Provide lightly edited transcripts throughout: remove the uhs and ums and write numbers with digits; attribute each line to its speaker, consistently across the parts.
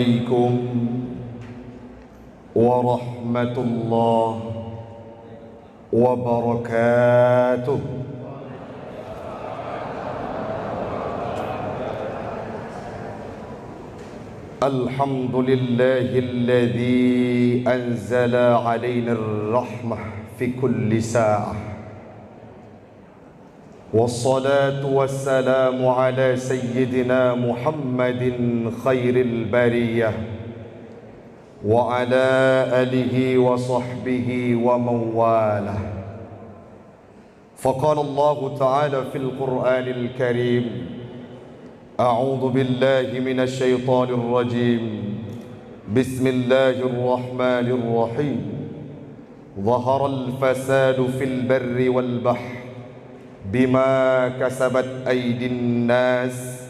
Speaker 1: Assalamualaikum warahmatullahi wabarakatuh. Alhamdulillahilladzi anzala alaina ar-rahmah fi kulli sa'ah. والصلاة والسلام على سيدنا محمد خير البرية وعلى آله وصحبه ومن والاه. فقال الله تعالى في القرآن الكريم: أعوذ بالله من الشيطان الرجيم، بسم الله الرحمن الرحيم. ظهر الفساد في البر والبحر بما كسبت أيدي الناس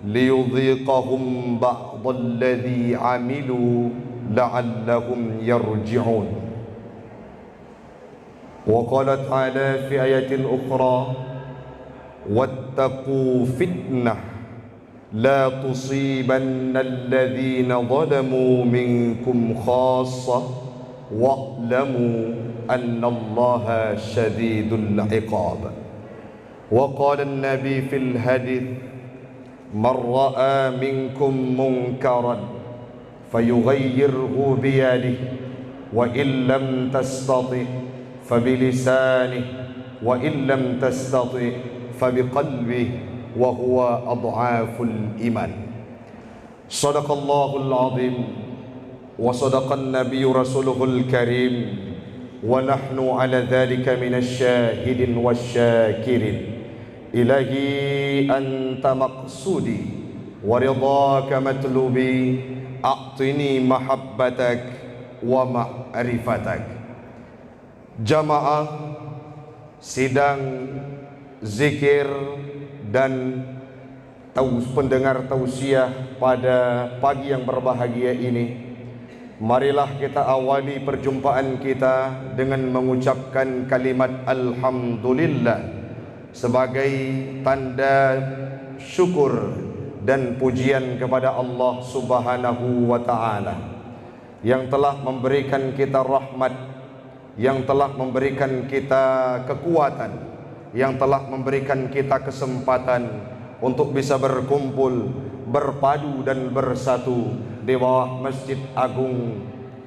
Speaker 1: ليذيقهم بعض الذي عملوا لعلهم يرجعون. وقال تعالى في آية أخرى: واتقوا فتنة لا تصيبن الذين ظلموا منكم خاصة واعلموا أن الله شديد العقاب. وقال النبي في الحديث: من رأى منكم منكرا فيغيره بيده وإن لم تستطع فبلسانه وإن لم تستطع فبقلبه وهو أضعاف الإيمان. صدق الله العظيم وصدق النبي رسوله الكريم ونحن على ذلك من الشاهدين والشاكرين. إلهي أنت مقصودي ورضاك مطلوبي، أعطني محبتك ومعرفتك. Jamaah sidang zikir dan pendengar tausiah pada pagi yang berbahagia ini, marilah kita awali perjumpaan kita dengan mengucapkan kalimat Alhamdulillah sebagai tanda syukur dan pujian kepada Allah Subhanahu wa ta'ala yang telah memberikan kita rahmat, yang telah memberikan kita kekuatan, yang telah memberikan kita kesempatan untuk bisa berkumpul, berpadu dan bersatu di bawah Masjid Agung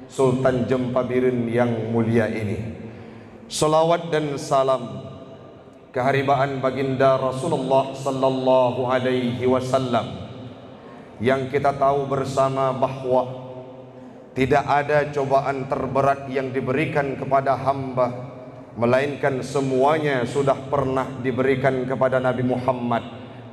Speaker 1: Sultan Jempabiren yang mulia ini. Salawat dan salam keharibaan baginda Rasulullah sallallahu alaihi wasallam yang kita tahu bersama bahwa tidak ada cobaan terberat yang diberikan kepada hamba melainkan semuanya sudah pernah diberikan kepada Nabi Muhammad,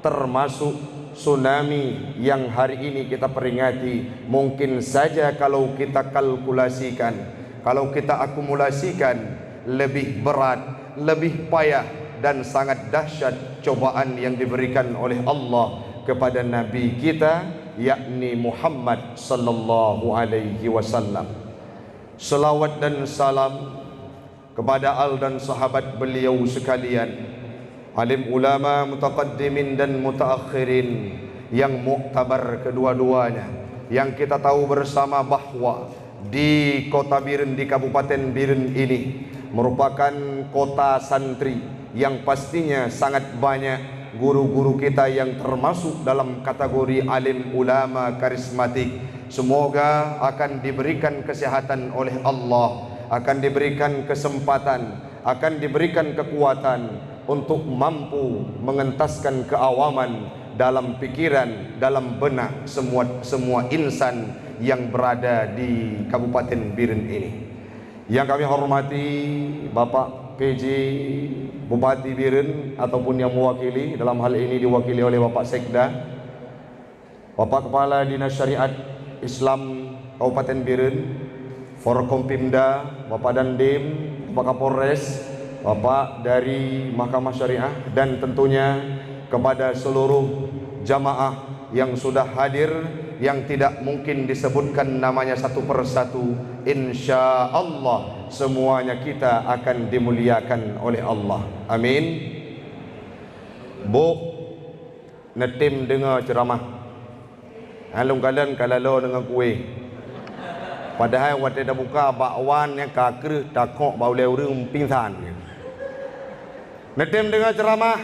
Speaker 1: termasuk tsunami yang hari ini kita peringati. Mungkin saja kalau kita kalkulasikan, kalau kita akumulasikan, lebih berat, lebih payah dan sangat dahsyat cobaan yang diberikan oleh Allah kepada Nabi kita, yakni Muhammad sallallahu alaihi wasallam. Selawat dan salam kepada al dan sahabat beliau sekalian, alim ulama mutaqaddimin dan mutaakhirin yang muktabar kedua-duanya, yang kita tahu bersama bahwa di kota Biren, di Kabupaten Biren ini merupakan kota santri yang pastinya sangat banyak guru-guru kita yang termasuk dalam kategori alim ulama karismatik. Semoga akan diberikan kesehatan oleh Allah, akan diberikan kesempatan, akan diberikan kekuatan untuk mampu mengentaskan keawaman dalam pikiran, dalam benak semua insan yang berada di Kabupaten Biren ini. Yang kami hormati Bapak PJ Bupati Biren ataupun yang mewakili, dalam hal ini diwakili oleh Bapak Sekda, Bapak Kepala Dinas Syariat Islam Kabupaten Biren, Forkompimda, Bapak Dandim, Bapak Kapolres, Bapak dari Mahkamah Syariah, dan tentunya kepada seluruh jamaah yang sudah hadir, yang tidak mungkin disebutkan namanya satu persatu. Insya Allah semuanya kita akan dimuliakan oleh Allah. Amin. Bu, netim dengar ceramah. Alung kalian kalalo dengan kuih. Padahal waktu dah buka bakwan yang kaker takok bau leurung pingsan. Netem dengar ceramah.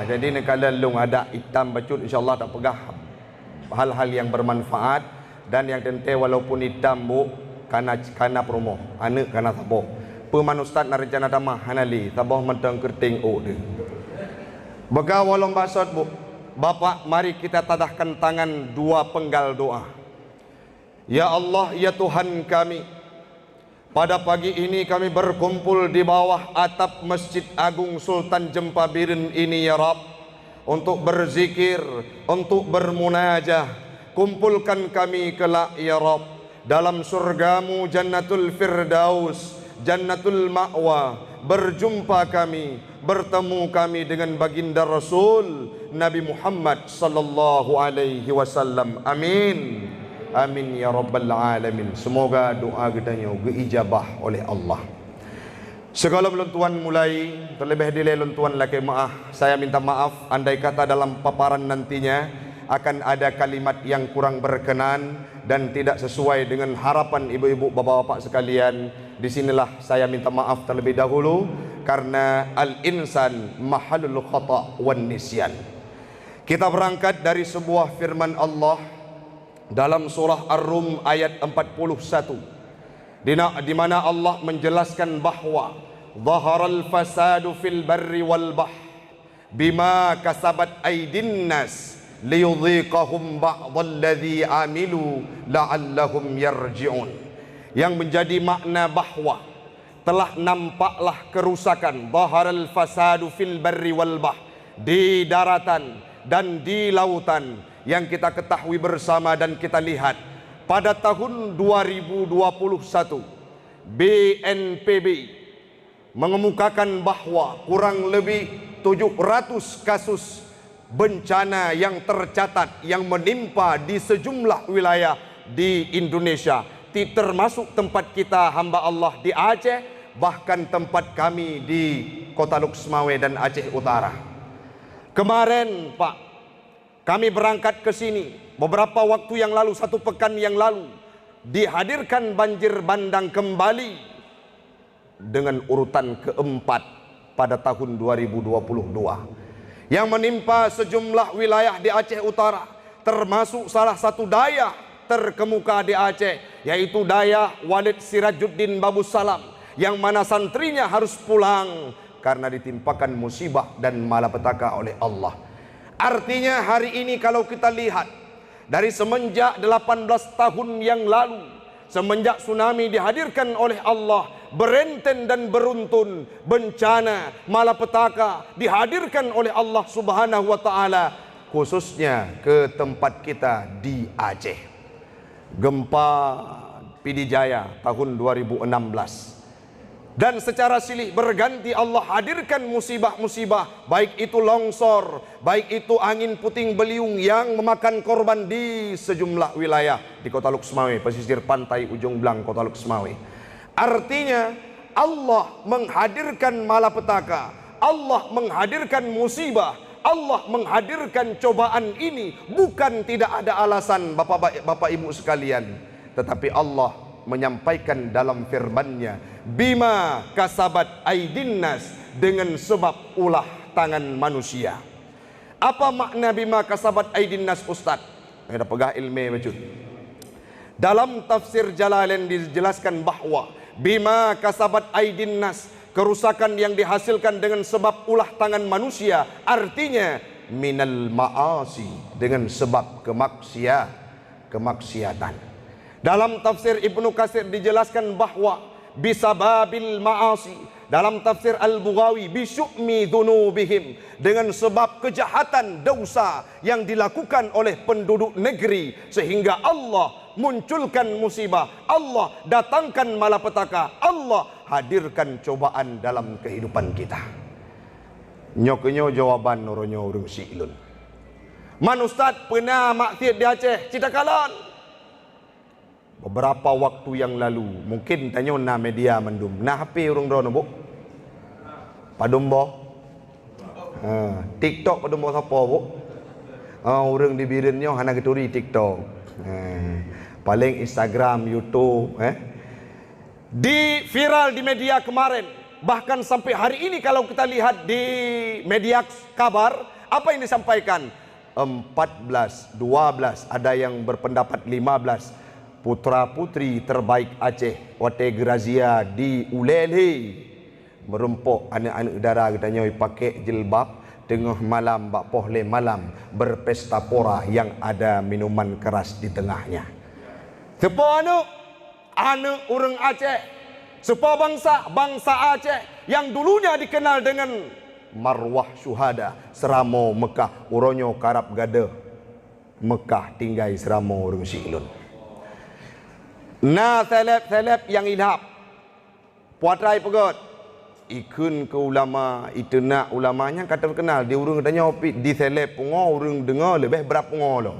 Speaker 1: Jadi ni kalian lung ada hitam bacut, insya-Allah tak pegah hal-hal yang bermanfaat dan yang tente walaupun hitam bu kana promo anak kana saboh. Peman ustaz na rencana tamah hanali saboh mentang kerting de. Bega walong basot bu. Bapak, mari kita tadahkan tangan dua penggal doa. Ya Allah, ya Tuhan kami, pada pagi ini kami berkumpul di bawah atap Masjid Agung Sultan Jempabirin ini ya Rabb, untuk berzikir, untuk bermunajah. Kumpulkan kami kelak ya Rabb dalam surgamu Jannatul Firdaus, Jannatul Ma'wa. Berjumpa kami, bertemu kami dengan baginda Rasul Nabi Muhammad sallallahu alaihi wasallam. Amin. Amin ya rabbal alamin. Semoga doa kita diijabah oleh Allah. Segala lentuan mulai, terlebih dile lentuan laki maaf. Saya minta maaf andai kata dalam paparan nantinya akan ada kalimat yang kurang berkenan dan tidak sesuai dengan harapan ibu-ibu, bapak-bapak sekalian. Disinilah saya minta maaf terlebih dahulu, karena al-insan mahalul khata' wan nisyan. Kita berangkat dari sebuah firman Allah dalam surah Ar-Rum ayat 41, di mana Allah menjelaskan bahwa zaharal fasadu fil barri wal bahr bima kasabat aydin nas liyudhiqahum ba'dalladhi amilu la'allahum yarji'un. Yang menjadi makna bahwa telah nampaklah kerusakan, zaharal fasadu fil barri wal bahr, di daratan dan di lautan, yang kita ketahui bersama dan kita lihat pada tahun 2021 BNPB mengemukakan bahwa kurang lebih 700 kasus bencana yang tercatat yang menimpa di sejumlah wilayah di Indonesia, termasuk tempat kita hamba Allah di Aceh, bahkan tempat kami di Kota Luksmawe dan Aceh Utara. Kemarin Pak, kami berangkat ke sini beberapa waktu yang lalu, 1 pekan yang lalu, dihadirkan banjir bandang kembali dengan urutan keempat pada tahun 2022 yang menimpa sejumlah wilayah di Aceh Utara, termasuk salah satu dayah terkemuka di Aceh, yaitu dayah Walid Sirajuddin Babus Salam, yang mana santrinya harus pulang karena ditimpakan musibah dan malapetaka oleh Allah. Artinya hari ini kalau kita lihat dari semenjak 18 tahun yang lalu, semenjak tsunami dihadirkan oleh Allah, berenten dan beruntun, bencana, malapetaka dihadirkan oleh Allah Subhanahu wa taala, khususnya ke tempat kita di Aceh. Gempa Pidijaya tahun 2016. Dan secara silih berganti Allah hadirkan musibah-musibah, baik itu longsor, baik itu angin puting beliung yang memakan korban di sejumlah wilayah di Kota Luksmawe, pesisir pantai ujung Blang Kota Luksmawe. Artinya Allah menghadirkan malapetaka, Allah menghadirkan musibah, Allah menghadirkan cobaan ini bukan tidak ada alasan Bapak Ibu sekalian, tetapi Allah menyampaikan dalam firman-Nya, bima kasabat aydin nas, dengan sebab ulah tangan manusia. Apa makna bima kasabat aydin nas, Ustaz? Ada pegah ilmu bacut. Dalam tafsir Jalalain dijelaskan bahwa bima kasabat aydin nas, kerusakan yang dihasilkan dengan sebab ulah tangan manusia, artinya minal ma'asi, dengan sebab kemaksiatan. Dalam tafsir Ibnu Katsir dijelaskan bahwa bisababil ma'asi, dalam tafsir Al-Bughawi bisyu'mi dzunubihim, dengan sebab kejahatan dosa yang dilakukan oleh penduduk negeri, sehingga Allah munculkan musibah, Allah datangkan malapetaka, Allah hadirkan cobaan dalam kehidupan kita. Nyokenyo jawaban noronyo urung silun. Man Ustaz pernah maksiat di Aceh, Citakalan. Beberapa waktu yang lalu, mungkin tanya na media mendum, nah HP urung drono bu, padum bo, TikTok padum bo siapa bu, Orang di birinnya hana keturi TikTok. Paling Instagram, YouTube, Di viral di media kemarin, bahkan sampai hari ini kalau kita lihat di media kabar, apa yang disampaikan? 14, 12, ada yang berpendapat 15 putra-putri terbaik Aceh Wate Gerazia di Ulele merumpuk anak-anak dara katanya pakai jilbab tengah malam bak pohle malam berpesta pora yang ada minuman keras di tengahnya. Siapa anak orang Aceh, siapa bangsa Aceh yang dulunya dikenal dengan marwah syuhada seramo Mekah uronyo karap gada Mekah tinggai seramo orang Silun. Na seleb yang ilham puatrai pegot ikun ke ulama itu nak ulamanya kata terkenal di urang katanya opi di seleb pungo urang dengar lebih berapa pungo lo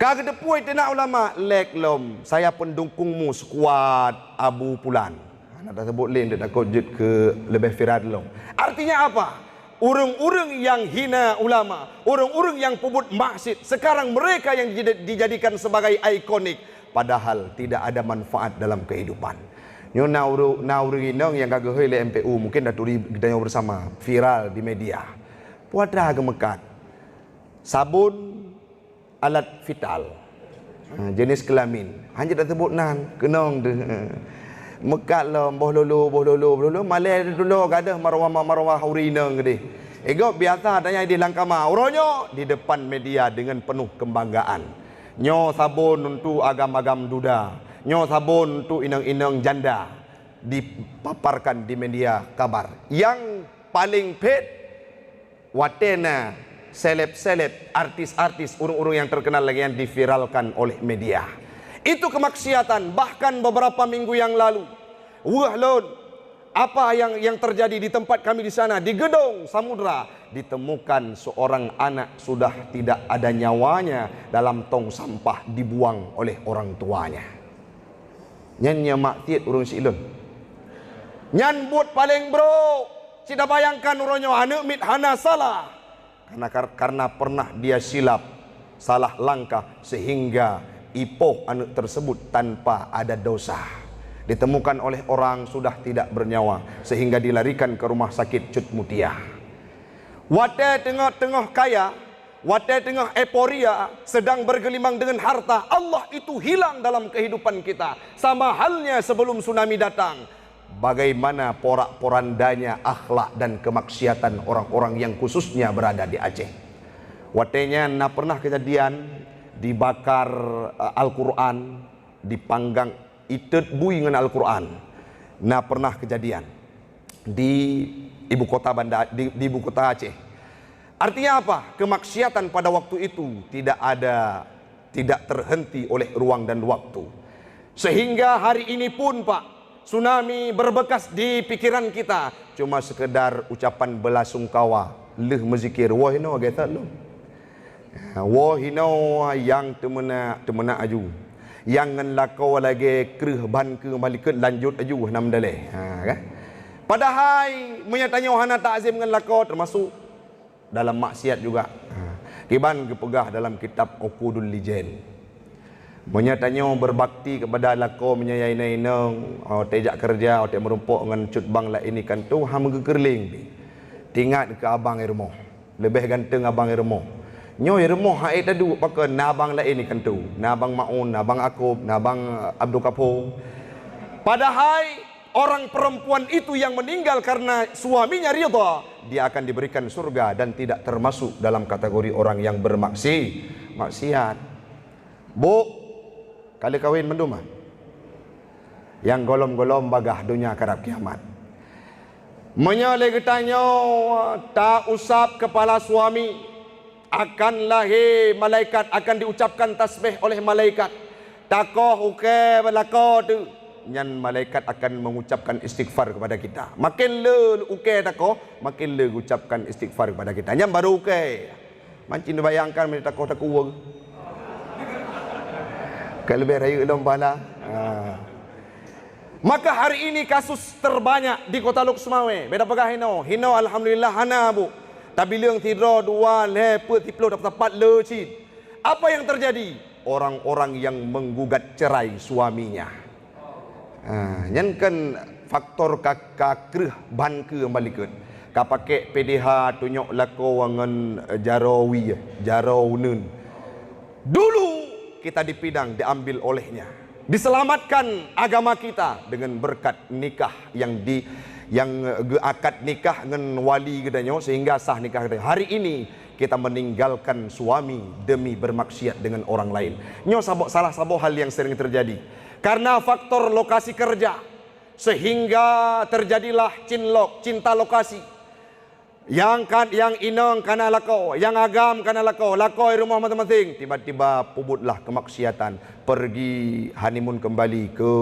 Speaker 1: kagak depui itu nak ulama lek lom saya pendukungmu sekuat Abu Pulan nak sebut lain dia takut jut ke lebih viral lo. Artinya apa? Orang-orang yang hina ulama, orang-orang yang pubut maksud, sekarang mereka yang dijadikan sebagai ikonik, padahal tidak ada manfaat dalam kehidupan. Nyo nauru inong yang kagak le MPU mungkin dah turi gedanya bersama viral di media. Puadra gemekat. Sabun alat vital. Jenis kelamin. Hanya dah sebut nan kenong de. Mekat lah boh lolo malai dulu gadah marwah urinang gede. Ego biasa tanya di langkama uronyo di depan media dengan penuh kebanggaan. Nyo sabun untuk agam-agam duda. Nyo sabun untuk inang-inang janda dipaparkan di media kabar. Yang paling pet watena seleb-seleb, artis-artis, urung-urung yang terkenal lagi yang diviralkan oleh media. Itu kemaksiatan. Bahkan beberapa minggu yang lalu, wah lon, apa yang terjadi di tempat kami di sana, di Gedong Samudra, ditemukan seorang anak sudah tidak ada nyawanya dalam tong sampah dibuang oleh orang tuanya. Nyanyi maksiat urung silun. Nyan buat paling bro, tidak bayangkan uronyo anak mit hana salah. Karena pernah dia silap, salah langkah sehingga ipoh anak tersebut tanpa ada dosa. Ditemukan oleh orang sudah tidak bernyawa sehingga dilarikan ke rumah sakit Cut Mutia. Wate tengah-tengah kaya, wate tengah euforia, sedang bergelimang dengan harta, Allah itu hilang dalam kehidupan kita. Sama halnya sebelum tsunami datang. Bagaimana porak-porandanya akhlak dan kemaksiatan orang-orang yang khususnya berada di Aceh. Watenya na pernah kejadian dibakar Al-Quran, dipanggang itet bui dengan Al-Quran. Nah pernah kejadian di ibu kota di ibu kota Aceh. Artinya apa? Kemaksiatan pada waktu itu tidak terhenti oleh ruang dan waktu. Sehingga hari ini pun Pak, tsunami berbekas di pikiran kita. Cuma sekedar ucapan belasungkawa, leh mezikir wahino agak lu. Wahino yang temena aju. Yang ngelakau lagi kerih ban ke balikat lanjut aju nam daleh. Kan? Padahal menyatanya wahana ta'zim ngelakau termasuk dalam maksiat juga. Kiban kepegah dalam kitab Uqudul Lijen. Menyatanya berbakti kepada lako menyayai nainang, tejak kerja, otak merumpuk dengan cut bang lah ini kan tu ham gegerling. Tingat ke abang irmo. Lebih ganteng abang irmo. Nyo irmo haid tadu pakai nabang lah ini kan tu. Nabang Maun, nabang Akub, nabang Abdul Kapo. Padahal orang perempuan itu yang meninggal karena suaminya ridha, dia akan diberikan surga dan tidak termasuk dalam kategori orang yang bermaksiat. Bu, kali kawin menduma yang golom-golom bagah dunia karab kiamat. Menyale getanya tak usap kepala suami, akan lahir malaikat, akan diucapkan tasbih oleh malaikat. Takoh uke belako tu, nyan malaikat akan mengucapkan istighfar kepada kita. Makin le uke takoh, makin le ucapkan istighfar kepada kita. Nyan baru uke. Mancin bayangkan mereka takoh takuwa. Kalau lebih raya dalam bala. Maka hari ini kasus terbanyak di Kota Luk Semawe. Beda pegah hino alhamdulillah hana bu. Tapi yang tidak dua lepet tiplo dapat tepat lecit. Apa yang terjadi? Orang-orang yang menggugat cerai suaminya. Yang kan faktor kakreh ban ke balikan. Kapake PDH tunjuk lako wangan jarawunun. Dulu kita dipidang, diambil olehnya. Diselamatkan agama kita dengan berkat nikah yang akad nikah dengan wali gedanya sehingga sah nikah gedanya. Hari ini kita meninggalkan suami demi bermaksiat dengan orang lain. Salah satu hal yang sering terjadi karena faktor lokasi kerja sehingga terjadilah cinta lokasi. Yang inang kana lako, yang agam kana lako rumah masing-masing. Tiba-tiba pubutlah kemaksiatan, pergi honeymoon kembali ke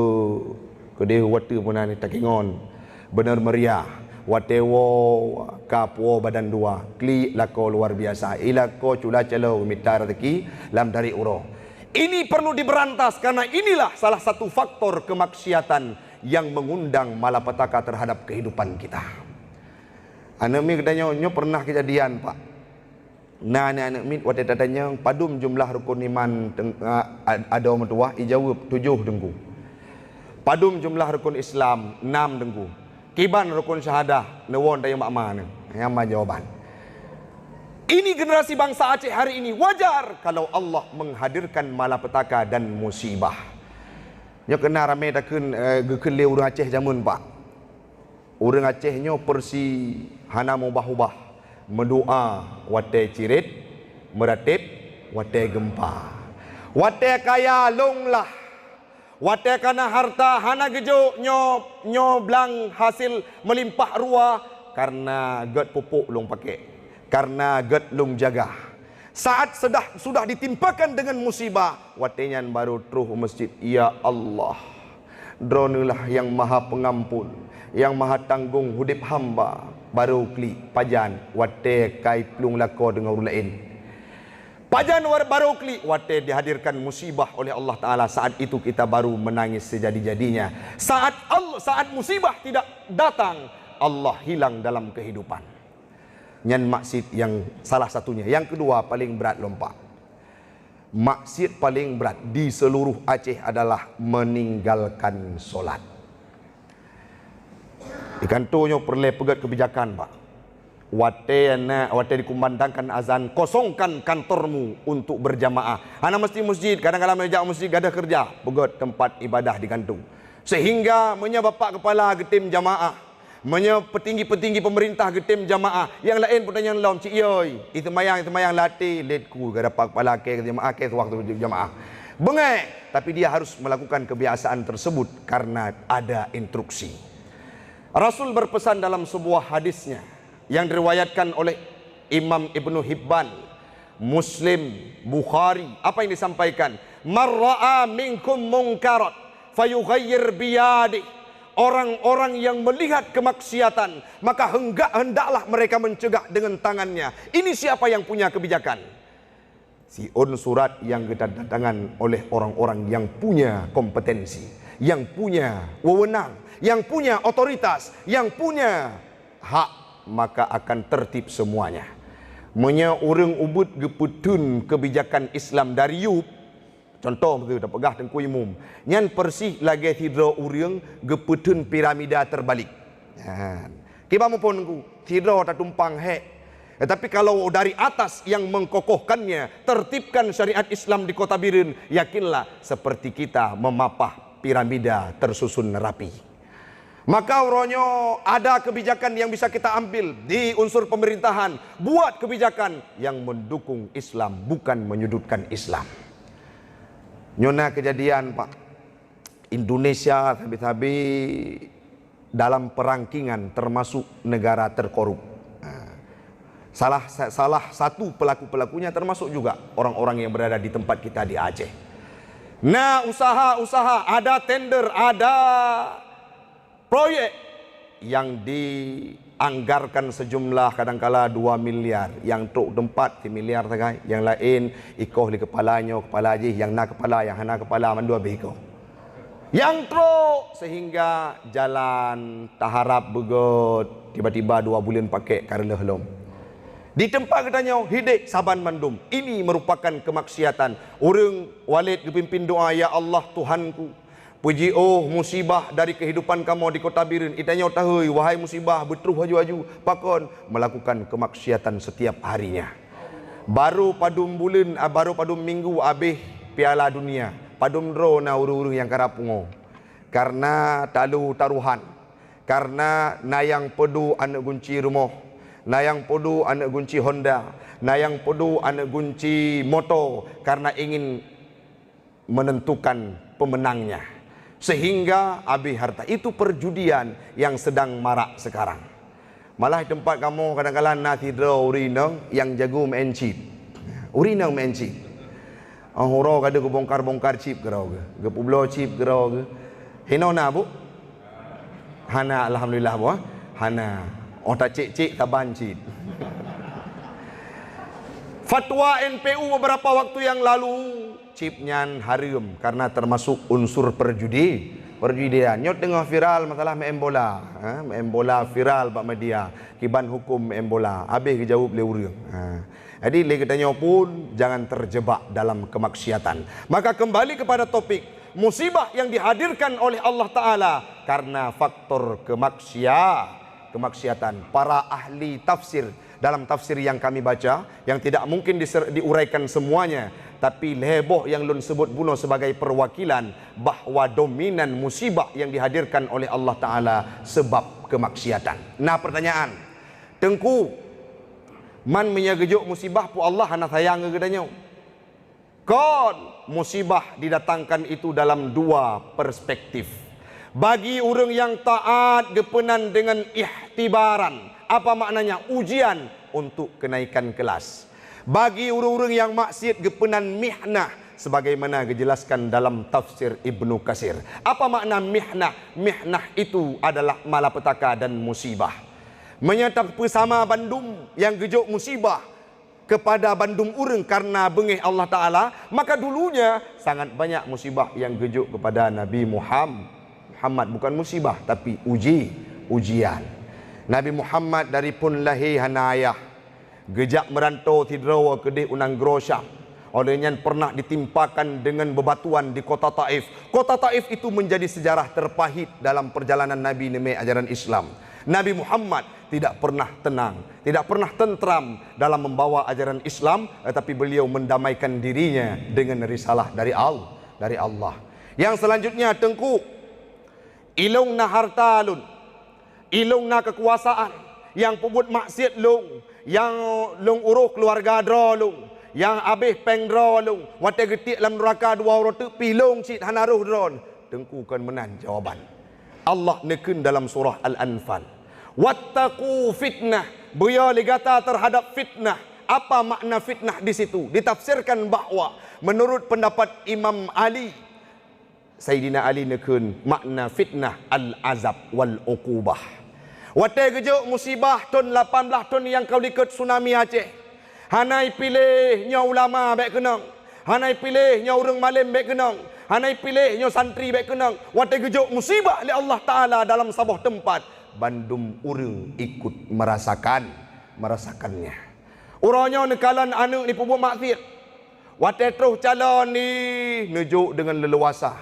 Speaker 1: Dewata Punani Takingon. Benar meriah, watewo kapuo badan dua, kli lako luar biasa. Ilako cula celo minta rezeki lam dari uro. Ini perlu diberantas karena inilah salah satu faktor kemaksiatan yang mengundang malapetaka terhadap kehidupan kita. Anak mi katanya, nyo pernah kejadian pak. Nah anak mi waktu datanya padum jumlah rukun iman ada orang tua, ijawab 7 dengku. Padum jumlah rukun Islam 6 dengku. Kiban rukun syahadah newon tayang makma yang jawaban. Ini generasi bangsa Aceh hari ini wajar kalau Allah menghadirkan malapetaka dan musibah. Nyo kena rame takun gekun le urang Aceh jamun pak. Urang Aceh nyo persi hana mubah-ubah mendoa wate cirit meratip wate gempa. Wate kaya longlah. Wate kana harta hana gejo nyo blang hasil melimpah ruah karena god pupuk long pakai, karena god long jaga. Saat sudah ditimpakan dengan musibah, watenyan baru truh masjid. Ya Allah, dronulah yang maha pengampun, yang maha tanggung hudip hamba. Baru klik pajan wate kai plung lako dengan orang lain. Pajan baru klik wate dihadirkan musibah oleh Allah Ta'ala. Saat itu kita baru menangis sejadi-jadinya. Saat musibah tidak datang, Allah hilang dalam kehidupan. Nyan maksud yang salah satunya. Yang kedua paling berat lompat. Maksud paling berat di seluruh Aceh adalah meninggalkan solat. Di kantornya perlu pegat kebijakan pak. Wate dikumandangkan azan, kosongkan kantormu untuk berjamaah. Hana mesti masjid, kadang-kadang meja masjid ada kerja, pegat tempat ibadah di kantung. Sehingga bapak kepala getim jamaah, petinggi-petinggi pemerintah getim jamaah, yang lain pun tanya laum cik yoi, itu mayang latih letku gara pak kepala ke jamaah ke waktu jamaah. Bengai, tapi dia harus melakukan kebiasaan tersebut karena ada instruksi. Rasul berpesan dalam sebuah hadisnya yang diriwayatkan oleh Imam Ibnu Hibban, Muslim, Bukhari. Apa yang disampaikan? Marra'a minkum munkarat fayughayyir biyadi. Orang-orang yang melihat kemaksiatan, maka hendaklah mereka mencegah dengan tangannya. Ini siapa yang punya kebijakan? Siun surat yang ditandatangani oleh orang-orang yang punya kompetensi, yang punya wewenang, yang punya otoritas, yang punya hak, maka akan tertib semuanya. Menya orang ubud geputun kebijakan Islam dari yub. Contoh betul dah pegah tengku umum. Nyan persih lagi tidra orang geputun piramida terbalik. Kiba mu pun ku tidra tak tumpang hek. Tetapi kalau dari atas yang mengkokohkannya, tertibkan syariat Islam di Kota Biren, yakinlah seperti kita memapah piramida tersusun rapi. Maka uronyo ada kebijakan yang bisa kita ambil di unsur pemerintahan. Buat kebijakan yang mendukung Islam, bukan menyudutkan Islam. Nyona kejadian pak, Indonesia tabi-tabi dalam perangkingan termasuk negara terkorup. Salah satu pelaku-pelakunya termasuk juga orang-orang yang berada di tempat kita di Aceh. Nah usaha-usaha, ada tender, ada proyek yang dianggarkan sejumlah kadangkala 2 miliar. Yang truk tempat 3 miliar sagai. Yang lain ikoh di kepalanya, kepala haji, yang nak kepala, yang hana kepala mandua behiko. Yang truk sehingga jalan taharap begot tiba-tiba 2 bulan pakai karena helom. Di tempat katanya hidik saban mandum. Ini merupakan kemaksiatan. Orang Walid kepimpin doa, ya Allah Tuhanku, puji musibah dari kehidupan kamu di kota Birin. Itanya tahu, wahai musibah berteruh haju-haju pakon melakukan kemaksiatan setiap harinya. Baru padum bulan, baru padum minggu habis Piala Dunia. Padum draw na uru-uru yang karapungo. Karena talu taruhan. Karena nayang pedu anak gunci rumah. Nayang podu anak gunci Honda, nayang podu anak gunci moto karena ingin menentukan pemenangnya. Sehingga habis harta. Itu perjudian yang sedang marak sekarang. Malah di tempat kamu kadang-kadang nanti draw urinang yang jago main chip. Urinang main chip. Horo kada ke bongkar-bongkar chip gerau ke. Ke publo chip gerau ke. Hinona bu? Hana alhamdulillah bu. Hana. Oh tak cik-cik tak bancit. Fatwa NPU beberapa waktu yang lalu, chip nyan haram karena termasuk unsur perjudian. Nyot tengah viral masalah main bola. Main bola viral bak media. Kiban hukum main bola. Habis kejawab le urang. Jadi le katanya pun jangan terjebak dalam kemaksiatan. Maka kembali kepada topik musibah yang dihadirkan oleh Allah Ta'ala karena faktor kemaksiatan. Para ahli tafsir dalam tafsir yang kami baca, yang tidak mungkin diuraikan semuanya, tapi heboh yang lun sebut bunuh sebagai perwakilan bahawa dominan musibah yang dihadirkan oleh Allah Ta'ala sebab kemaksiatan. Nah pertanyaan, tengku man menyagejuk musibah pu Allah hana sayang gedanya. Kon musibah didatangkan itu dalam dua perspektif. Bagi orang yang taat gepenan dengan ihtibaran. Apa maknanya? Ujian untuk kenaikan kelas. Bagi orang-orang yang maksiat gepenan mihnah. Sebagaimana dijelaskan dalam tafsir Ibnu Katsir. Apa makna mihnah? Mihnah itu adalah malapetaka dan musibah. Menyatakan bersama bandum yang gejuk musibah kepada bandum urang karena bengih Allah Ta'ala. Maka dulunya sangat banyak musibah yang gejuk kepada Nabi Muhammad, bukan musibah tapi ujian. Nabi Muhammad dari pun lahir hanayah gejak merantau tidrawa kedih unang grosyam. Olehnya pernah ditimpakan dengan bebatuan di kota Taif. Kota Taif itu menjadi sejarah terpahit dalam perjalanan Nabi neme ajaran Islam. Nabi Muhammad tidak pernah tenang, tidak pernah tentram dalam membawa ajaran Islam, tetapi beliau mendamaikan dirinya dengan risalah dari Allah. Yang selanjutnya tengku ilung na harta lun, ilung na kekuasaan, yang pebut maksiat lung, yang lung uruh keluarga dro lung, yang abih peng dro lung, wate getik dalam neraka dua rotu pilung cit hanaruh dron. Tengku kan menan jawaban. Allah nekun dalam surah Al-Anfal. Wattaqu fitnah, buya ligata terhadap fitnah. Apa makna fitnah di situ? Ditafsirkan bahawa menurut pendapat Imam Ali, Sayyidina Ali nekun makna fitnah al-azab wal uqubah. Watai gejuk musibah ton 18 ton yang kau ikut tsunami Aceh. Hanai pilih nya ulama baik kenang. Hanai pilih nya urang malim baik kenang. Hanai pilih nya santri baik kenang. Watai gejuk musibah li Allah Ta'ala dalam sebuah tempat. Bandum urang ikut merasakannya. Urangnya nekalan anak ni pembuat maksiat. Watai terus calon ni nejuk dengan leluasa.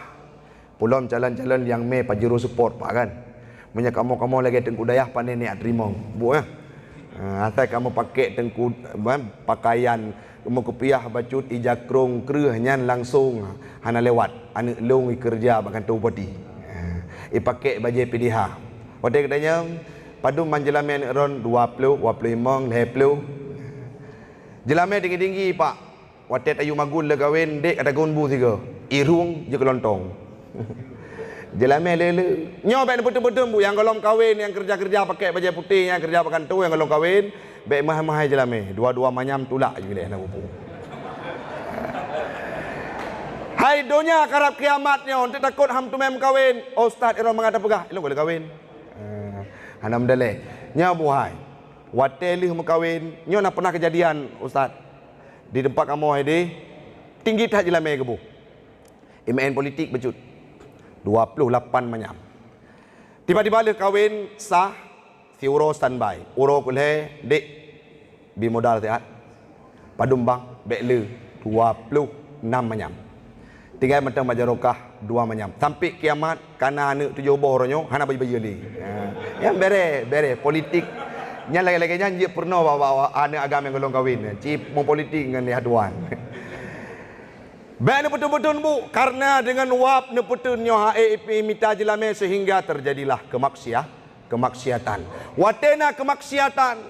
Speaker 1: Pulang jalan-jalan yang me pajero support pak kan. Punya kamu lagi tengku dayah pandai ni terima. Bu asal kamu pakai tengku pakaian kamu kepiah bacut ijakrong kreuh langsung hana lewat anu long kerja bahkan tu poti. Pakai baju PDH. Pada katanya padu manjelame ron 20, 25, 20. Jelame tinggi-tinggi pak. Watet ayu magul le kawin dek ada gaun bu tiga. Irung je kelontong. Jelame lele. Nyo baik betul-betul bu yang golong kawin yang kerja-kerja pakai baju putih yang kerja pakai tu yang golong kawin baik mahal-mahal jelame. Dua-dua manyam tulak je leh nak bupu. Hai donya karab kiamatnya untuk takut ham tu mem kawin. Oh, ustaz ira mengata pegah. Ilo boleh kawin. Hanam daleh. Nya bu hai. Watelih mekawin. Nyo nak pernah kejadian ustaz. Di tempat kamu ini tinggi tak jelame ke bu? IMN politik becut 28 manyam. Tiba-tiba le kawin sah si uro standby. Uro kulhe dek bi modal tiat. Padum bang bek le 26 manyam. Tinggal mentang majarokah 2 manyam. Sampai kiamat kana anak 7 boronyo hana bayi-bayi li. Ya bere politik. Nya lagi-lagi nya pernah bawa anak agama yang golong kawin. Cip mau politik dengan haduan. Baik betul-betul bu, karena dengan wap neputunnya HEP mita jelame sehingga terjadilah kemaksiatan. Watena kemaksiatan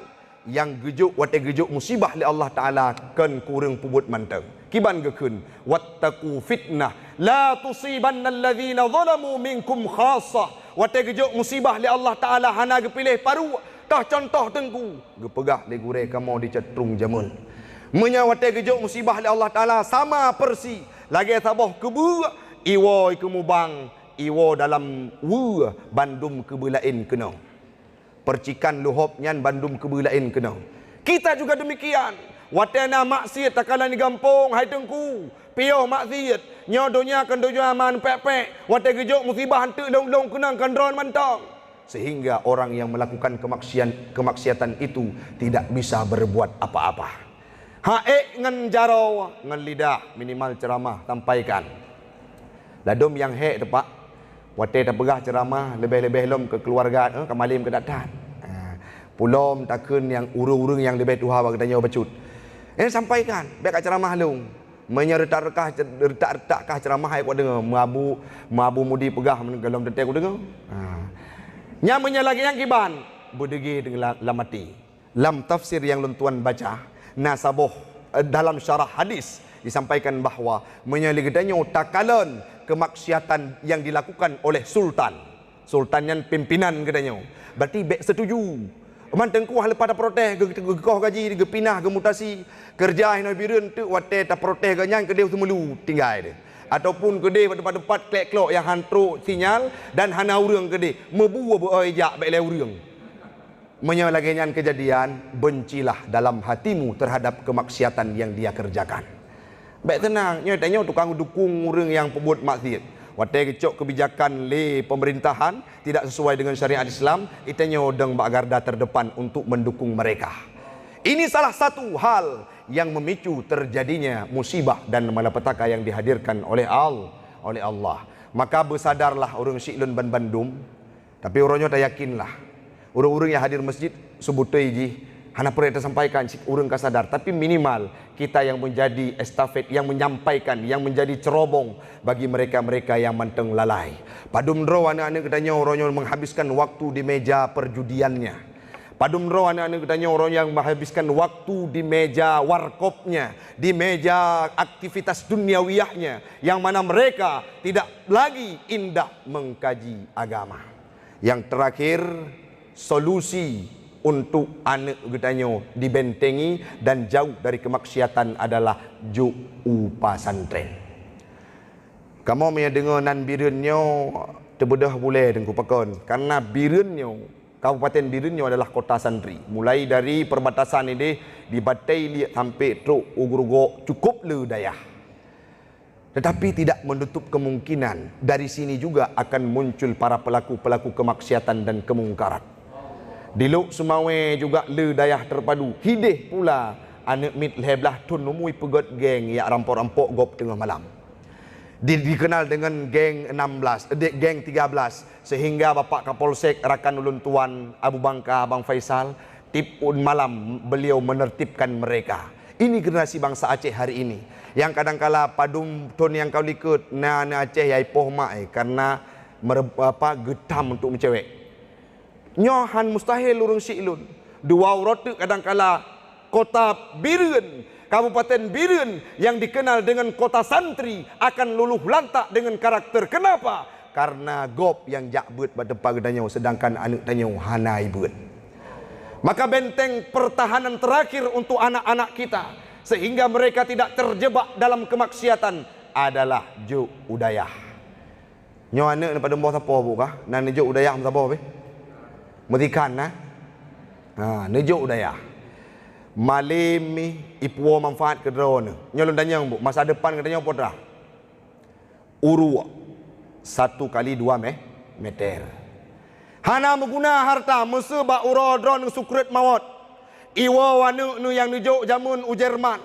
Speaker 1: yang gejuk wate gejuk musibah li Allah Taala kan kurang pubut manteng. Kiban gekun wattaqu fitnah la tusibanna alladhina zalamu minkum khassah. Wate gejuk musibah li Allah Taala hana gepilih paru tah contoh tengku gepegah li gure kamu dicetrung jamun. Menyawate gejuk musibah li Allah Taala sama persi lagi sabah kebu iwo ikemubang iwo dalam bandum kebelain kena percikan luhop nyan bandum kebelain kena. Kita juga demikian. Watena maksiat takalan di gampung hai tengku pioh maksiat nyodonya kan dojo aman pek-pek wate gejuk musibah hantu long-long kena kandron mantang sehingga orang yang melakukan kemaksiatan itu tidak bisa berbuat apa-apa. Haek ngan jaro ngan lidah minimal ceramah sampaikan. Ladum yang hek tepak wate tapegah ceramah lebih-lebih lom ke keluarga ke malim ke datang. Pulom takun yang urung-urung yang lebih tuha bagi tanya bacut. Sampaikan baik ceramah lung. Retak-retak ceramah ai ko dengar mabu mudi pegah mengelom tetek ko dengar. Nya lagi yang kiban bodegi dengan lamati. Lam tafsir yang luntuan baca nasaboh dalam syarah hadis disampaikan bahawa menyaligedannya takalan kemaksiatan yang dilakukan oleh sultan yang pimpinan gedanya berarti bek setuju mantengku hal pada protes gekoh gaji gepinah gemutasi kerja hina bireun tu wate ta protes ganyan kedeu semulu tinggal dia ataupun gede pada depat klek-klok yang hantruk sinyal dan hana urang gede mebu ejak bek le urang. Menyalagian kejadian, bencilah dalam hatimu terhadap kemaksiatan yang dia kerjakan. Baik tenang, nyatanya tukang dukung orang yang pembuat maksiat. Watai kecok kebijakan le pemerintahan tidak sesuai dengan syariat Islam, itanya odang bak garda terdepan untuk mendukung mereka. Ini salah satu hal yang memicu terjadinya musibah dan malapetaka yang dihadirkan oleh Allah. Maka bersadarlah orang Syiklun ban Bandung, tapi orangnya tak yakinlah. Orang-orang yang hadir masjid sebutai ji hana perlu kita sampaikan orang kasadar tapi minimal kita yang menjadi estafet yang menyampaikan yang menjadi cerobong bagi mereka-mereka yang manteng lalai. Padum dro anak-anak katanya orangnya menghabiskan waktu di meja perjudiannya. Padum dro anak-anak katanya orang yang menghabiskan waktu di meja warkopnya, di meja aktivitas duniawiyahnya yang mana mereka tidak lagi indah mengkaji agama. Yang terakhir solusi untuk anak getanyo dibentengi dan jauh dari kemaksiatan adalah ju'u pasantren. Kamu punya dengar nan birunnya terbedah boleh dengku pakon karena birunnya Kabupaten Birunnya adalah kota santri. Mulai dari perbatasan ini di Batai lihat sampai truk ugurugo cukup le dayah. Tetapi tidak menutup kemungkinan dari sini juga akan muncul para pelaku-pelaku kemaksiatan dan kemungkaran. Di Luk Sumawe juga le dayah terpadu. Hidih pula anak mit leblah tun numui pegot geng yang rampok-rampok gop tengah malam. Dikenal dengan geng 16, geng 13 sehingga Bapak Kapolsek Rakan Ulun Tuan Abu Bangka Abang Faisal tipun malam beliau menertibkan mereka. Ini generasi bangsa Aceh hari ini yang kadangkala padum ton yang kau likut na Aceh yai poh mak karena getam untuk mencewek. Nyohan mustahil urung Syiklun. Dua rote kadangkala kota Birun, Kabupaten Birun yang dikenal dengan kota santri akan luluh lantak dengan karakter. Kenapa? Karena gop yang jakbut pada pagadanya sedangkan anak tanya hanai but. Maka benteng pertahanan terakhir untuk anak-anak kita sehingga mereka tidak terjebak dalam kemaksiatan adalah ju'u dayah. Nyo anak pada mbah siapa buka? Nan ju'u dayah siapa be? Metikan nah. Ju'u dayah. Malim ipuo manfaat ke drone. Nyolong danyang bu, masa depan katanya apa dah? Uru 1 kali 2 meter. Hana mengguna harta mesebak uro drone sukret mawat. Iwa wanu nu yang nujuk jamun Jerman,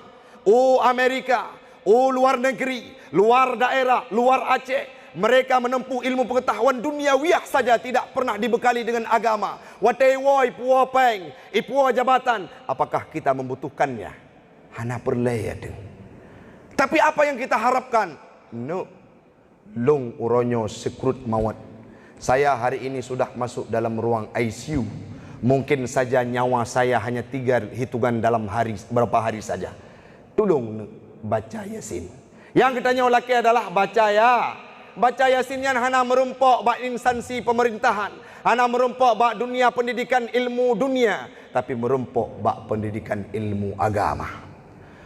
Speaker 1: Amerika, luar negeri, luar daerah, luar Aceh. Mereka menempuh ilmu pengetahuan duniawiah saja, tidak pernah dibekali dengan agama. Watewoi puwa peng, ipuwa jabatan. Apakah kita membutuhkannya? Hana perlaya deng. Tapi apa yang kita harapkan? No. Long uronyo sekrut mawat. Saya hari ini sudah masuk dalam ruang ICU. Mungkin saja nyawa saya hanya 3 hitungan dalam hari, berapa hari saja. Tolong baca Yasin. Yang kita nyawa laki adalah baca ya. Baca Yasin yang hana merumpok bak instansi pemerintahan, hana merumpok bak dunia pendidikan ilmu dunia, tapi merumpok bak pendidikan ilmu agama.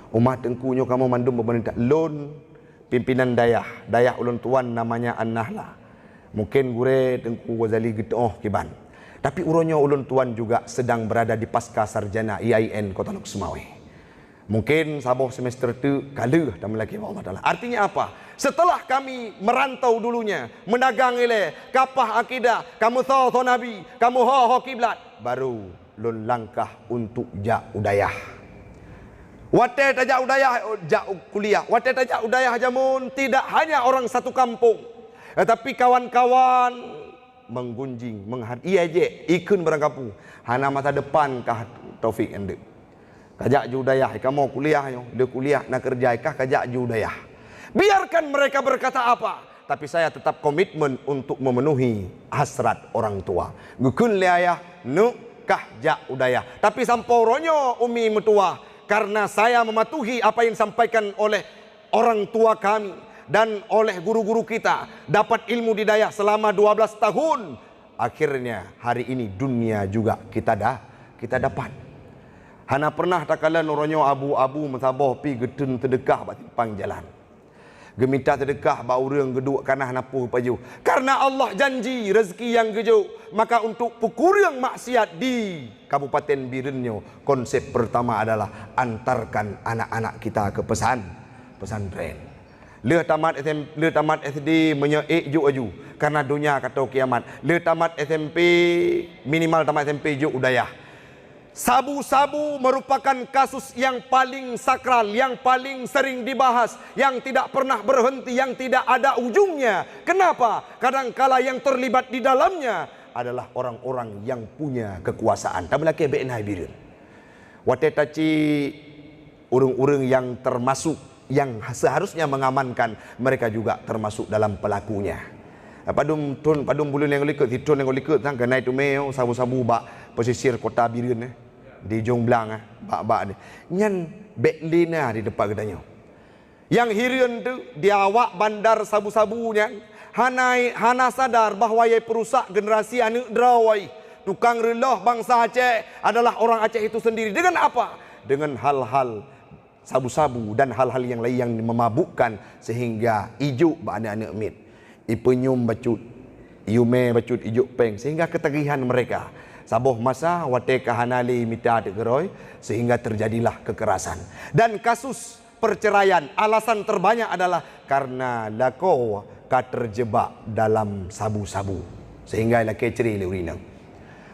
Speaker 1: Umat tengkunyo kamu mandum pemerintah lon pimpinan dayah ulun tuan namanya An-Nahla. Mungkin gure tengku Ghazali gitu kiban. Tapi uronyo ulun tuan juga sedang berada di pasca sarjana IAIN Kota Lok Sumawe. Mungkin saboh semester tu kalah dan lagi Allah Taala. Artinya apa? Setelah kami merantau dulunya, menagang ile, kapah akidah, kamu tahu nabi, kamu ho kiblat, baru lun langkah untuk ja udayah. Wate tajak udayah, ja kuliah. Wate tajak udayah jamun tidak hanya orang satu kampung, tetapi kawan-kawan menggunjing, iya je, ikun berangkapu. Hana masa depan kah Taufik ende. Kajak judayah, kamu kuliah yo, dia kuliah nak kerja kah kajak judayah. Biarkan mereka berkata apa, tapi saya tetap komitmen untuk memenuhi hasrat orang tua. Gukun liayah nu kah jak udayah. Tapi samporonyo umi metua, karena saya mematuhi apa yang disampaikan oleh orang tua kami dan oleh guru-guru kita, dapat ilmu di dayah selama 12 tahun. Akhirnya hari ini dunia juga kita dapat. Hana pernah tak kala noronyo abu-abu mensaboh pi gedun terdekah bat simpang jalan. Gemita terdekah ba urang geduk kanah napuh paju. Karena Allah janji rezeki yang gejo, maka untuk pukurang maksiat di Kabupaten Birenyo, konsep pertama adalah antarkan anak-anak kita ke pesantren. Le tamat SD menyeik ju aju karena dunia kata kiamat. Le tamat SMP minimal tamat SMP ju udayah. Sabu-sabu merupakan kasus yang paling sakral, yang paling sering dibahas, yang tidak pernah berhenti, yang tidak ada ujungnya. Kenapa? Kadangkala yang terlibat di dalamnya adalah orang-orang yang punya kekuasaan. Tambah lagi BNH Birin. Watetaci urung-urung yang termasuk, yang seharusnya mengamankan, mereka juga termasuk dalam pelakunya. Padum bulun yang likut, hitun yang likut, tang kenai tu meo sabu-sabu bak pesisir kota Birin di Jongblang bak-bak ni. Nyan beklina di depan katanya. Yang hirian tu di awak bandar sabu-sabunya hana sadar bahawa ia perusak generasi anak drawai. Tukang relah bangsa Aceh adalah orang Aceh itu sendiri. Dengan apa? Dengan hal-hal sabu-sabu dan hal-hal yang lain yang memabukkan sehingga ijuk anak-anak mit. Ipenyum bacut, iume bacut ijuk peng sehingga ketagihan mereka. Saboh masa wate kahanali mita degeroy sehingga terjadilah kekerasan. Dan kasus perceraian alasan terbanyak adalah karena lako terjebak dalam sabu-sabu sehingga laki ceri leurinang.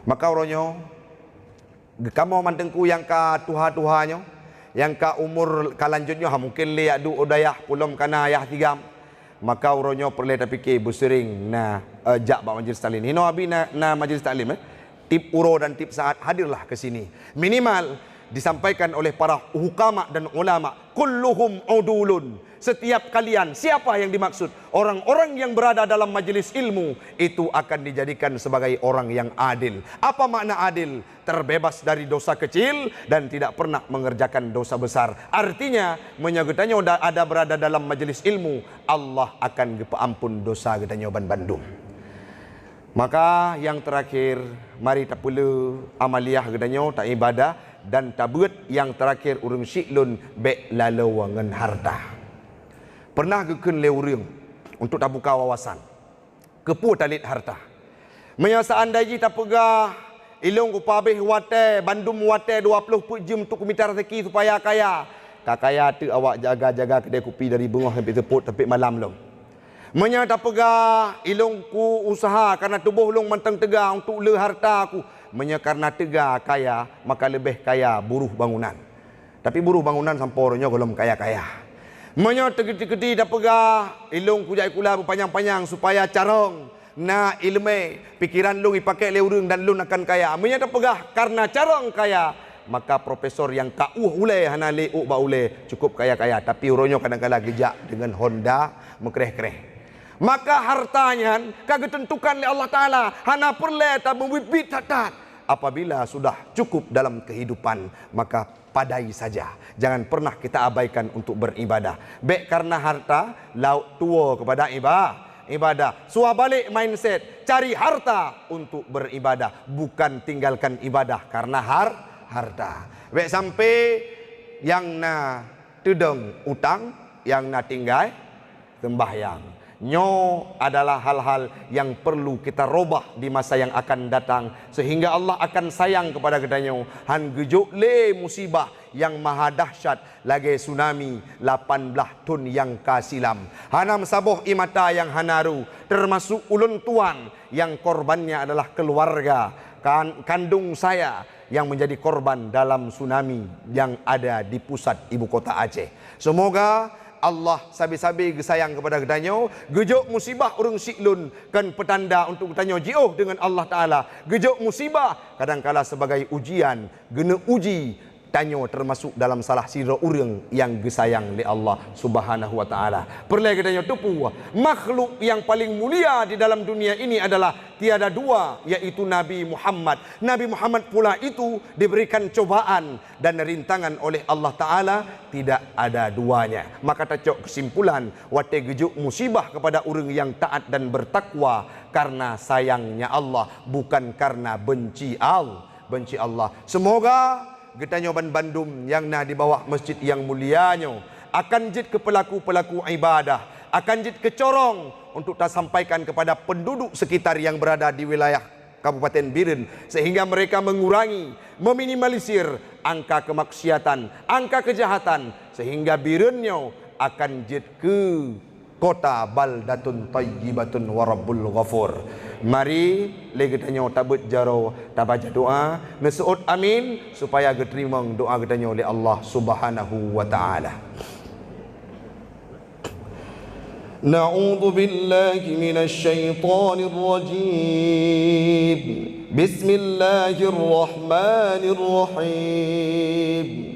Speaker 1: Maka oronyo kamu mantengku yang ka tuha-tuhanyo, yang ka umur kalanjutnya mungkin liak du odayah pulom kana ayah tigam. Maka oronyo perlu terfikir busering na jak ba majlis taklim. Hino abi na majlis taklim tip uro dan tip saat hadirlah ke sini. Minimal disampaikan oleh para hukama dan ulama, kulluhum udulun. Setiap kalian, siapa yang dimaksud? Orang-orang yang berada dalam majelis ilmu itu akan dijadikan sebagai orang yang adil. Apa makna adil? Terbebas dari dosa kecil dan tidak pernah mengerjakan dosa besar. Artinya, menyagetanya ada berada dalam majelis ilmu, Allah akan ampun dosa getanya Bandung. Maka yang terakhir, mari tak perlu amaliyah gedanyo tak ibadah dan tabut yang terakhir urung syiklun bek lalawangan harta. Pernah gekun le urung untuk tak buka wawasan. Kepu talit harta. Menyasaan daji tak pegah ilung upabeh wate bandum wate 20 jam untuk kumitar rezeki supaya kaya. Tak kaya tu awak jaga-jaga kedai kopi dari bengah sampai tepuk tapi malam long. Menyata pegah ilungku usaha karena tubuh long mantang tegah untuk le harta aku. karena tegar kaya, maka lebih kaya buruh bangunan. Tapi buruh bangunan sampornya belum kaya-kaya. Tegedi-tegedi dah pegah, ilung kujai kula panjang-panjang supaya carong na ilmu pikiran lu dipakai le urang dan lu akan kaya. Dah pegah karena carong kaya, maka profesor yang uleh hana le ba uleh cukup kaya-kaya, tapi uronyo kadang-kadang gejak dengan Honda mekreh-kreh. Maka hartanya kagak tentukan oleh Allah Ta'ala. Hana perle tak membibit hatat. Apabila sudah cukup dalam kehidupan, maka padai saja. Jangan pernah kita abaikan untuk beribadah. Baik karena harta, laut tua kepada ibadah. Suah balik mindset, cari harta untuk beribadah. Bukan tinggalkan ibadah karena harta. Baik sampai yang na tudung utang, yang na tinggal sembahyang. Nyo adalah hal-hal yang perlu kita robah di masa yang akan datang, sehingga Allah akan sayang kepada kita nyo. Han gejuk le musibah yang maha dahsyat lagi tsunami 18 tun yang kasilam. Hanam saboh imata yang hanaru, termasuk ulun tuan yang korbannya adalah keluarga kandung saya yang menjadi korban dalam tsunami yang ada di pusat ibu kota Aceh. Semoga Allah sabi-sabi gesayang kepada kedanyo. Gejok musibah urung siklun kan petanda untuk kedanyo jauh dengan Allah Ta'ala. Gejok musibah kadangkala sebagai ujian, gena uji tanyo termasuk dalam salah sira urang yang gesayang li Allah Subhanahu wa Ta'ala. Perle kedanyo tupu makhluk yang paling mulia di dalam dunia ini adalah tiada dua, yaitu Nabi Muhammad. Nabi Muhammad pula itu diberikan cobaan dan rintangan oleh Allah Ta'ala, tidak ada duanya. Maka tacok kesimpulan, wate gejuk musibah kepada orang yang taat dan bertakwa karena sayangnya Allah, bukan karena benci Allah. Semoga getanyo Bandung yang na di bawah masjid yang mulianyo akan jid ke pelaku-pelaku ibadah, akan jid ke corong untuk tak sampaikan kepada penduduk sekitar yang berada di wilayah Kabupaten Biren, sehingga mereka mengurangi, meminimalisir angka kemaksiatan, angka kejahatan, sehingga Birennya akan jid ke kota baldatun tayyibatun warabbul ghafur. Mari legetanyo tabut jaro tabaca doa nesuut amin supaya geterima doa getanyo oleh Allah Subhanahu wa Ta'ala. Na'udzu billahi minasy syaithanir rajim. Bismillahirrahmanirrahim.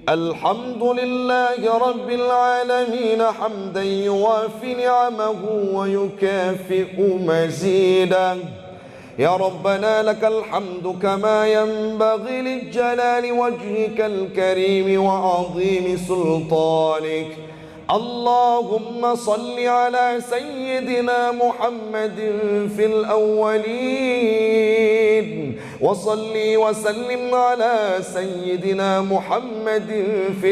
Speaker 1: الحمد لله رب العالمين حمدا يوافي نعمه ويكافئ مزيدا. يا ربنا لك الحمد كما ينبغي لجلال وجهك الكريم وعظيم سلطانك. اللهم صل على سيدنا محمد في الأولين وصل وسلم على سيدنا محمد في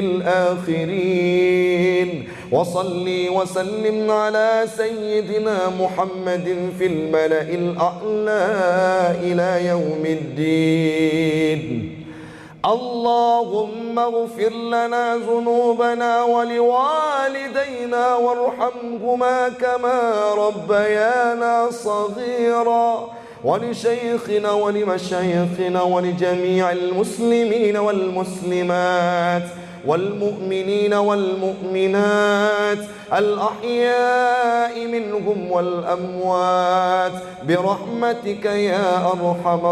Speaker 1: الآخرين وصل وسلم على سيدنا محمد في الملأ الأعلى إلى يوم الدين. اللهم اغفر لنا ذنوبنا ولوالدينا وارحمهما كما ربيانا صغيرا ولشيخنا ولمشايخنا ولجميع المسلمين والمسلمات والمؤمنين والمؤمنات الأحياء منهم والأموات برحمتك يا أرحم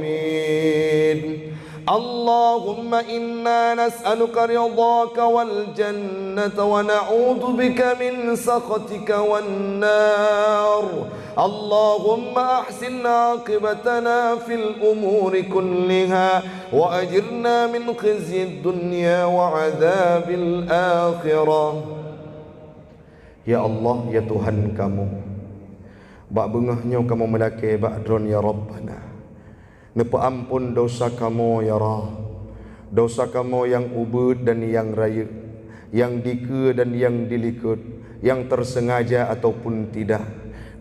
Speaker 1: الراحمين. اللهم إنا نسألك رضاك والجنة ونعوذ بك من سخطك والنار. اللهم أحسن عاقبتنا في الأمور كلها وأجرنا من خزي الدنيا وعذاب الآخرة. Ya Allah, ya Tuhan kamu, bak bengahnya kamu melaki ba'dron ya Rabbana. Nepa ampun dosa kamu ya Rab, dosa kamu yang ubud dan yang raya, yang dike dan yang dilikut, yang tersengaja ataupun tidak.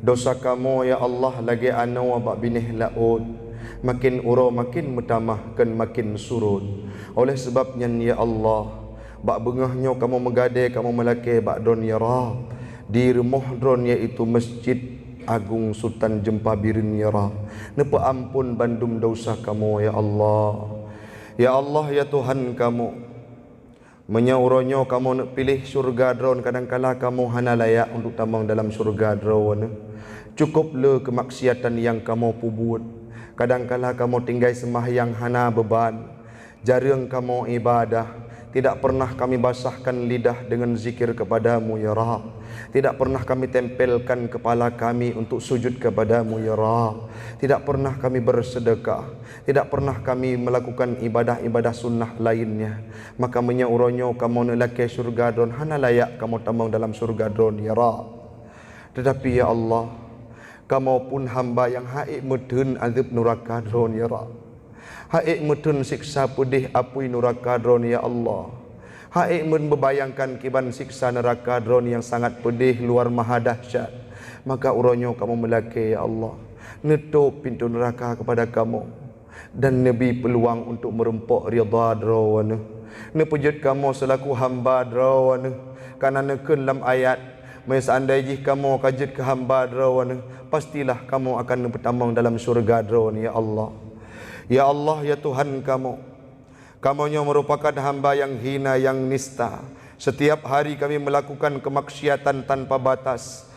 Speaker 1: Dosa kamu ya Allah lagi ana wa bak binih laud, makin uro makin mutamahkan makin surut. Oleh sebabnya ya Allah, bak bengahnya kamu megade kamu melaki ba'dron ya Rab di rumah dron, yaitu masjid Agung Sultan Jempabirin ya Rab, nepa ampun bandum dosa kamu ya Allah. Ya Allah ya Tuhan kamu, menyauronyo kamu nak pilih surga drone, kadang-kala kamu hana layak untuk tambang dalam surga drone. Cukup le kemaksiatan yang kamu pubut, kadang-kala kamu tinggal sembahyang hana beban, jarang kamu ibadah, tidak pernah kami basahkan lidah dengan zikir kepadamu ya Rab. Tidak pernah kami tempelkan kepala kami untuk sujud kepadamu ya Rab. Tidak pernah kami bersedekah, tidak pernah kami melakukan ibadah-ibadah sunnah lainnya. Maka menyauronyo kamu nelaki surga don, hana layak kamu tambang dalam surga don ya Rab. Tetapi ya Allah, kamu pun hamba yang haik medun azab neraka don ya Rab. Haik medun siksa pedih apui neraka don ya Allah. Haik membayangkan kiban siksa neraka drone yang sangat pedih luar maha dahsyat. Maka uronyo kamu melaki ya Allah, nutup pintu neraka kepada kamu dan nebi peluang untuk merempok ridha drone. Nepujud kamu selaku hamba drone, karena nekun dalam ayat, seandainya kamu kajut ke hamba drone, pastilah kamu akan bertambang dalam surga drone ya Allah. Ya Allah ya Tuhan kamu, kamunya merupakan hamba yang hina, yang nista. Setiap hari kami melakukan kemaksiatan tanpa batas,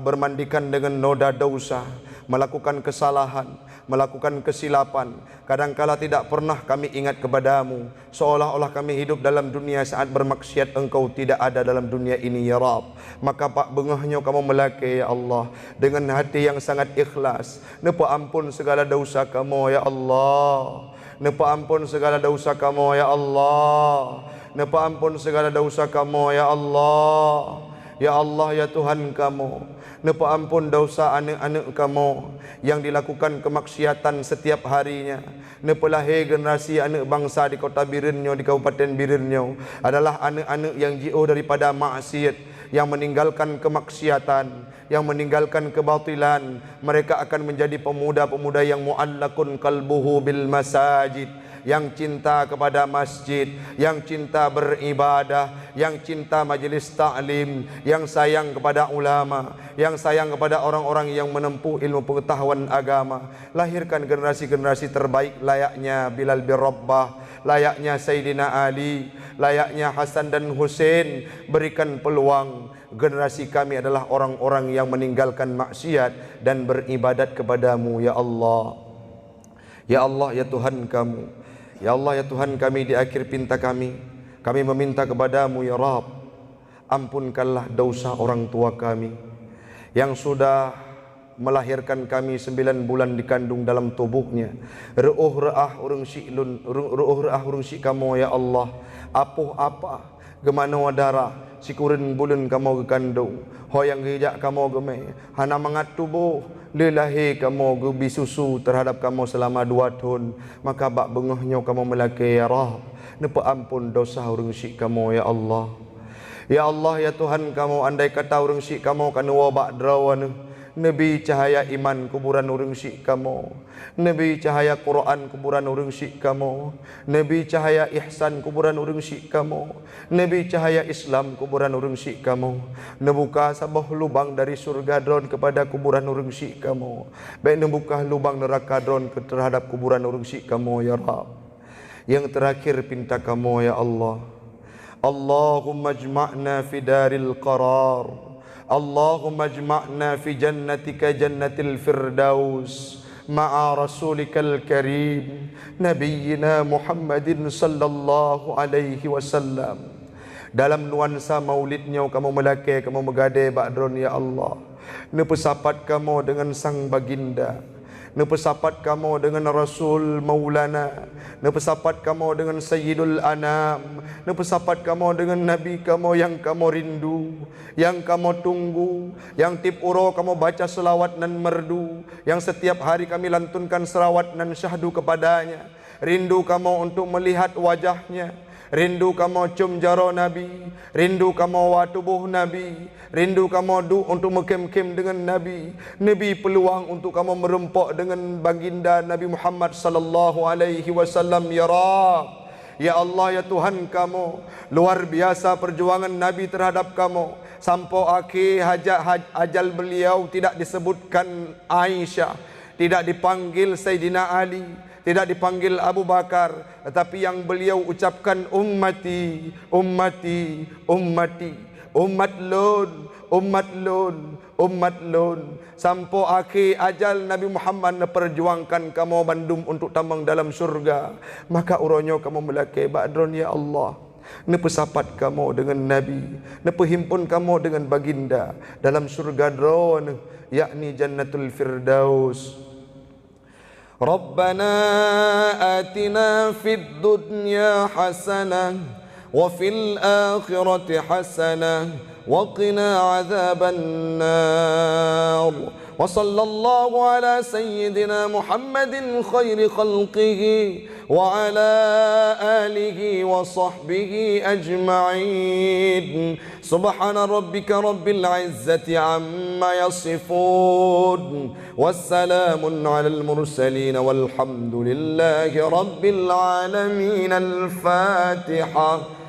Speaker 1: bermandikan dengan noda dosa, melakukan kesalahan, melakukan kesilapan. Kadangkala tidak pernah kami ingat kepadamu, seolah-olah kami hidup dalam dunia saat bermaksiat engkau tidak ada dalam dunia ini ya Rab. Maka pak bengahnya kamu melaki ya Allah, dengan hati yang sangat ikhlas, nepa ampun segala dosa kamu ya Allah. Nepa ampun segala dosa kamu ya Allah. Nepa ampun segala dosa kamu ya Allah. Ya Allah ya Tuhan kamu, nepa ampun dosa anak-anak kamu yang dilakukan kemaksiatan setiap harinya. Nepa lahir generasi anak bangsa di kota Birenyo, di Kabupaten Birenyo adalah anak-anak yang jauh daripada maksiat, yang meninggalkan kemaksiatan, yang meninggalkan kebatilan. Mereka akan menjadi pemuda-pemuda yang mu'allakun qalbuhu bil masajid, yang cinta kepada masjid, yang cinta beribadah, yang cinta majlis ta'lim, yang sayang kepada ulama, yang sayang kepada orang-orang yang menempuh ilmu pengetahuan agama. Lahirkan generasi-generasi terbaik layaknya Bilal bin Rabbah, layaknya Sayyidina Ali, layaknya Hasan dan Hussein. Berikan peluang generasi kami adalah orang-orang yang meninggalkan maksiat dan beribadat kepadamu ya Allah. Ya Allah ya Tuhan kamu, ya Allah ya Tuhan kami, di akhir pinta kami meminta kepadamu ya Rab, ampunkanlah dosa orang tua kami yang sudah melahirkan kami 9 bulan dikandung dalam tubuhnya. Ru'uh ra'ah urung syik kamu ya Allah, apuh apa gemana wadara sikurin bulan kamu gekandung, hoyang gejak kamu geme, hana mangat tubuh lelahi kamu gebi susu terhadap kamu selama 2 tahun. Maka bak bengahnya kamu melaki ya Rab, nepa ampun dosa urung syik kamu ya Allah. Ya Allah ya Tuhan kamu, andai kata urung syik kamu kan wabak drawan, Nabi cahaya iman kuburan urung syik kamu, Nabi cahaya Quran kuburan urung syik kamu, Nabi cahaya ihsan kuburan urung syik kamu, Nabi cahaya Islam kuburan urung syik kamu. Nebuka sabah lubang dari surga dron kepada kuburan urung syik kamu, baik nebuka lubang neraka dron terhadap kuburan urung syik kamu ya Rab. Yang terakhir pinta kamu ya Allah, Allahumma jma'na fi daril qarar, Allahumma jma'na fi jannatika jannatil firdaus ma'a rasulikal karim nabiyyina Muhammadin sallallahu alaihi wasallam. Dalam nuansa maulidnya kamu melaki, kamu megade ba'dron ya Allah. Nepesapat kamu dengan sang baginda, nepesapat kamu dengan Rasul Maulana, nepesapat kamu dengan Sayyidul Anam, nepesapat kamu dengan Nabi kamu yang kamu rindu, yang kamu tunggu, yang tip uro kamu baca selawat nan merdu, yang setiap hari kami lantunkan selawat nan syahdu kepadanya. Rindu kamu untuk melihat wajahnya, rindu kamu cium jaro Nabi, rindu kamu watubuh Nabi, rindu kamu untuk mekem-kem dengan Nabi. Nabi peluang untuk kamu merempok dengan baginda Nabi Muhammad sallallahu alaihi wasallam ya Rab. Ya Allah ya Tuhan kamu, luar biasa perjuangan Nabi terhadap kamu. sampai akhir ajal beliau tidak disebutkan Aisyah, tidak dipanggil Sayyidina Ali, tidak dipanggil Abu Bakar, tetapi yang beliau ucapkan ummati, ummati, ummati, umat lun, umat lun, umat lun. Sampai akhir ajal Nabi Muhammad perjuangkan kamu bandum untuk tambang dalam surga. Maka uronyo kamu melakai ba'dron ya Allah. Napa sapat kamu dengan Nabi, napa himpun kamu dengan baginda dalam surga dron, yakni Jannatul Firdaus. Rabbana atina fid dunya hasanah wa fil akhirati hasanah wa qina adzaban nar. Wa sallallahu ala sayyidina Muhammadin khairi khalqihi wa ala alihi wa sahbihi ajma'in. Subhana rabbika rabbil izzati amma yasifun. Wassalamun alal mursalin walhamdulillahi rabbil alamin. Al-Fatihah.